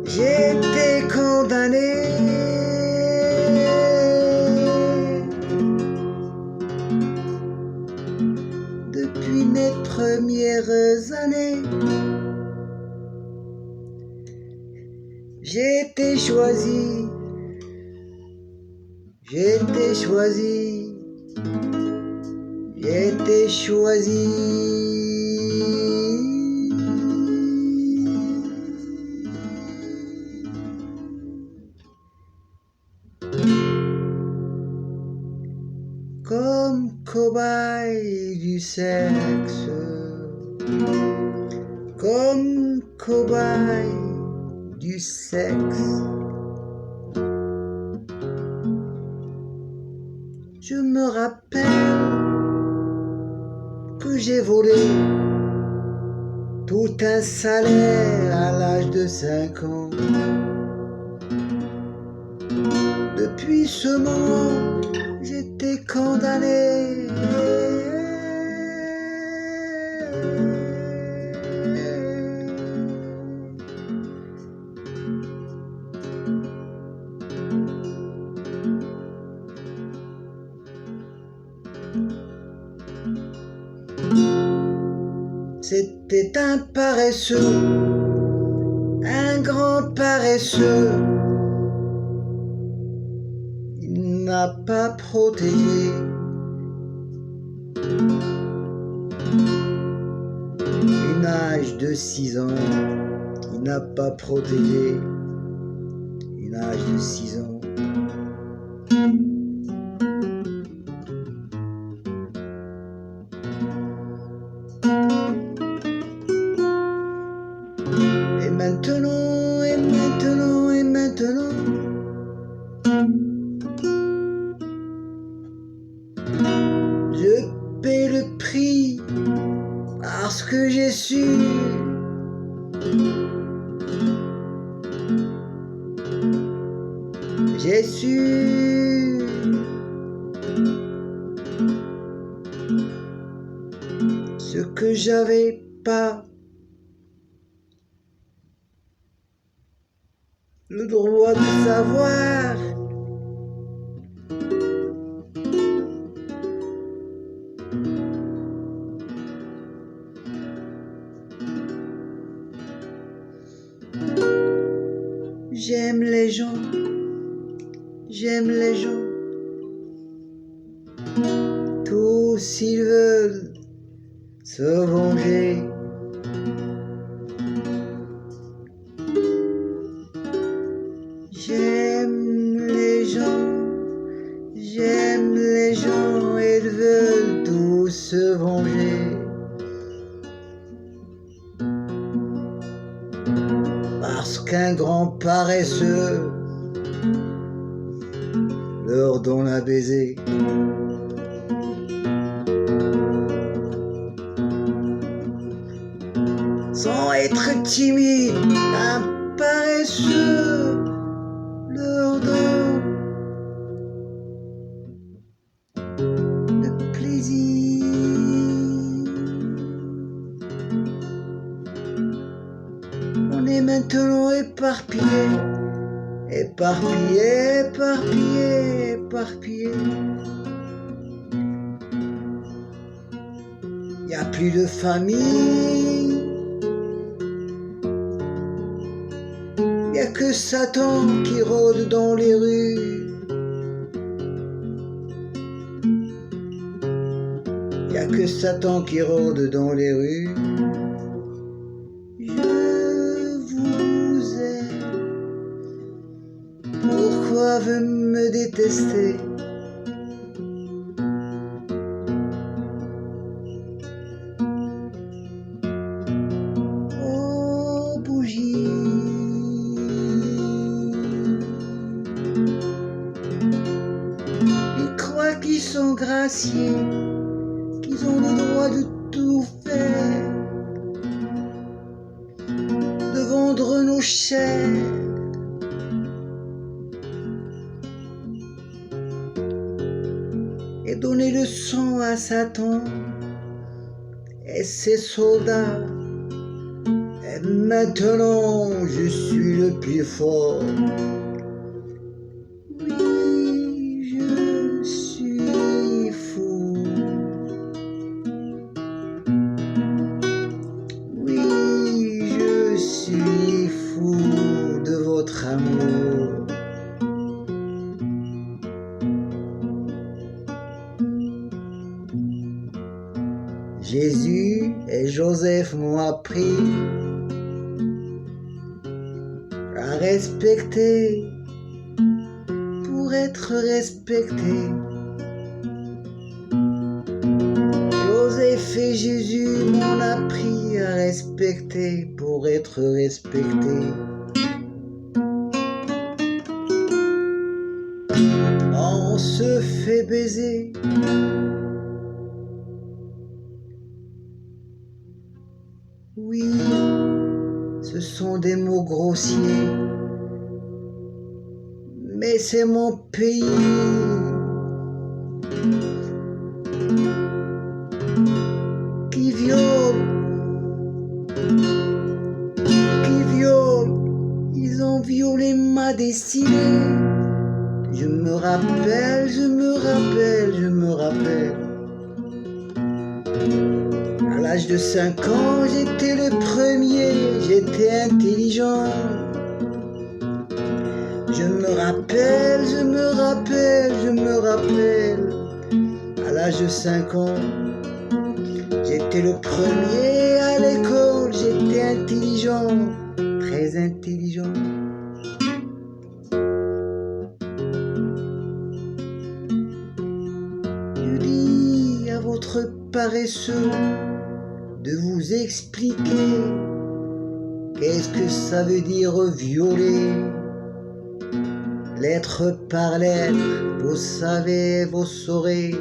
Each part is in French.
J'ai été condamné depuis mes premières années. J'ai été choisi, j'ai été choisi, j'ai été choisi. Comme cobaye du sexe, comme cobaye du sexe. Je me rappelle que j'ai volé tout un salaire à l'âge de 5 ans. Depuis ce moment, j'étais condamné. C'était un paresseux, un grand paresseux. Il n'a pas protégé une âge de 6 ans. Il n'a pas protégé une âge de 6 ans. Et maintenant, et maintenant, et maintenant, je paie le prix parce que j'ai su ce que j'avais pas le droit de savoir. J'aime les gens, j'aime les gens. Tous ils veulent se venger. J'aime les gens, j'aime les gens, ils veulent tous se venger. Parce qu'un grand paresseux leur donne un baiser. Sans être timide, un paresseux leur donne le plaisir. On est maintenant éparpillé, éparpillé, éparpillé, éparpillé. Y a plus de famille. Y a que Satan qui rôde dans les rues. Y a que Satan qui rôde dans les rues. Je vous aime. Pourquoi vous me détestez? Oh, bougie. Ils croient qu'ils sont graciés, qu'ils ont le droit de tout faire, de vendre nos chairs. et donné le sang à Satan et ses soldats. Et maintenant je suis le plus fort. Oui, je suis fou. Oui, je suis fou de votre amour. Jésus et Joseph m'ont appris à respecter pour être respecté. Joseph et Jésus m'ont appris à respecter pour être respecté. On se fait baiser. Oui, ce sont des mots grossiers, mais c'est mon pays. Qui viole, ils ont violé ma destinée. Je me rappelle. À l'âge de 5 ans, j'étais le premier, j'étais intelligent. Je me rappelle. À l'âge de 5 ans, j'étais le premier à l'école, j'étais intelligent, très intelligent. Je dis à votre paresseux de vous expliquer qu'est-ce que ça veut dire violer. Lettre par lettre, vous savez, vous saurez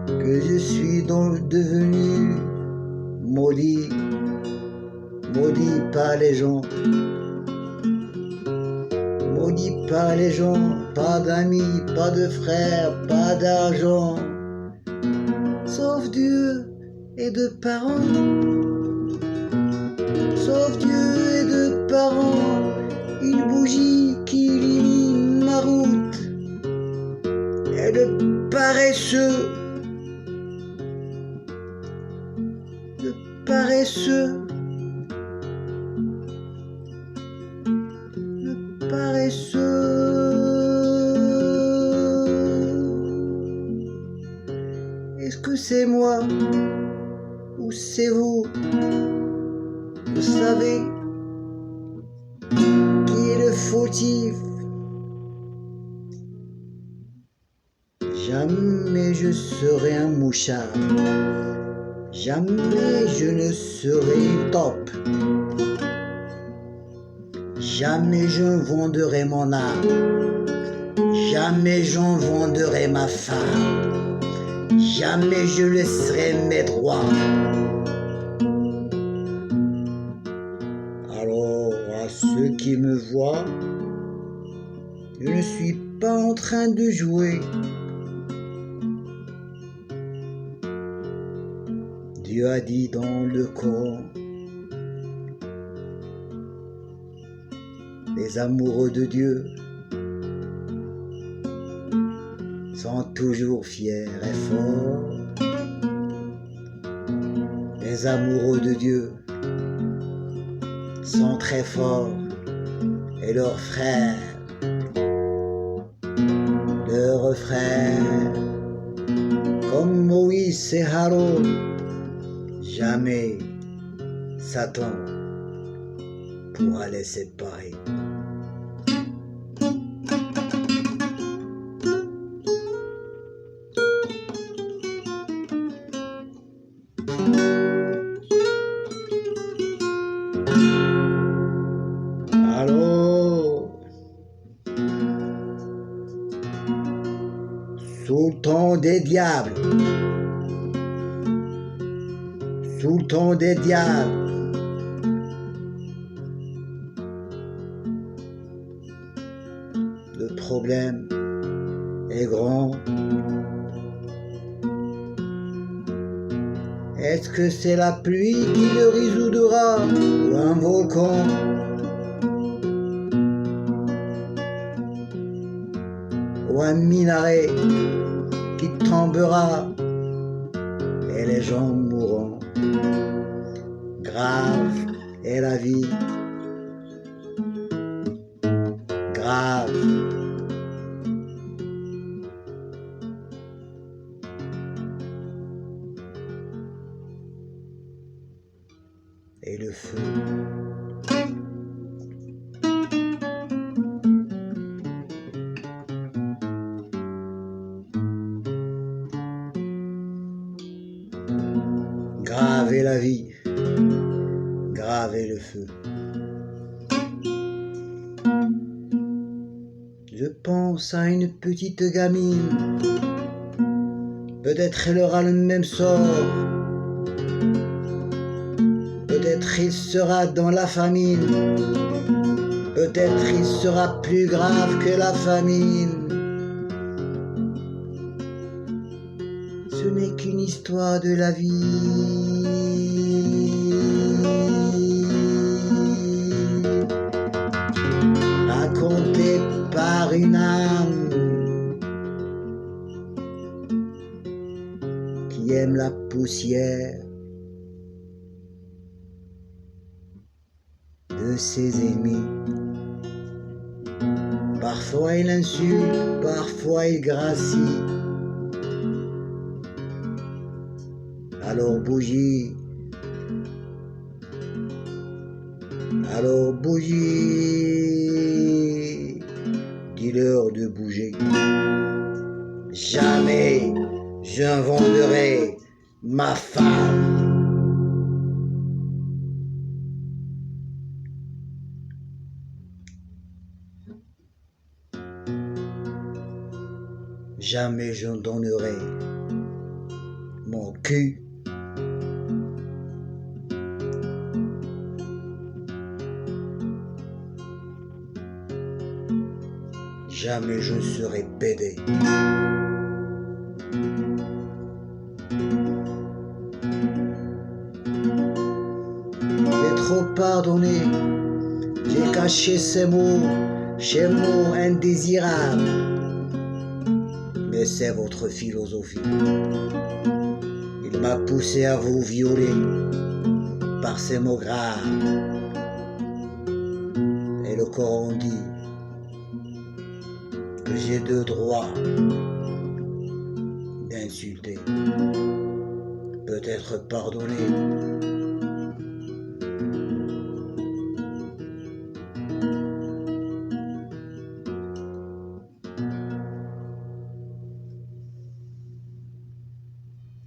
que je suis donc devenu maudit par les gens. Maudit par les gens, pas d'amis, pas de frères, pas d'argent, sauf Dieu et de parents. Sauf Dieu et de parents, une bougie qui illumine ma route. Et le paresseux, Est-ce que c'est moi ou c'est vous? Vous savez qui est le fautif? Jamais je serai un mouchard. Jamais je ne serai une taupe. Jamais je venderai mon âme. Jamais j'en venderai ma femme. Jamais je laisserai mes droits. Alors à ceux qui me voient, je ne suis pas en train de jouer. Dieu a dit dans le Coran, les amoureux de Dieu sont toujours fiers et forts. Les amoureux de Dieu sont très forts et leurs frères, comme Moïse et Aaron, jamais Satan pourra les séparer. Alors, sous le temps des diables, le problème est grand. Est-ce que c'est la pluie qui le résoudra ou un volcan? Ou un minaret qui tombera et les gens mourront. Grave est la vie, grave. Et le feu. Grave est la vie, grave est le feu. Je pense à une petite gamine, peut-être elle aura le même sort, peut-être il sera dans la famine, peut-être il sera plus grave que la famine. Ce n'est qu'une histoire de la vie. Racontée par une âme qui aime la poussière de ses ennemis. Parfois il insulte, parfois il gracie. Alors bougie, dis-leur de bouger. Jamais je ne vendrai ma femme. Jamais je ne donnerai mon cul. Jamais je ne serai pédé. J'ai trop pardonné, j'ai caché ces mots indésirables. Mais c'est votre philosophie. Il m'a poussé à vous violer par ces mots graves. Et le Coran dit que j'ai le droit d'insulter, peut-être pardonner,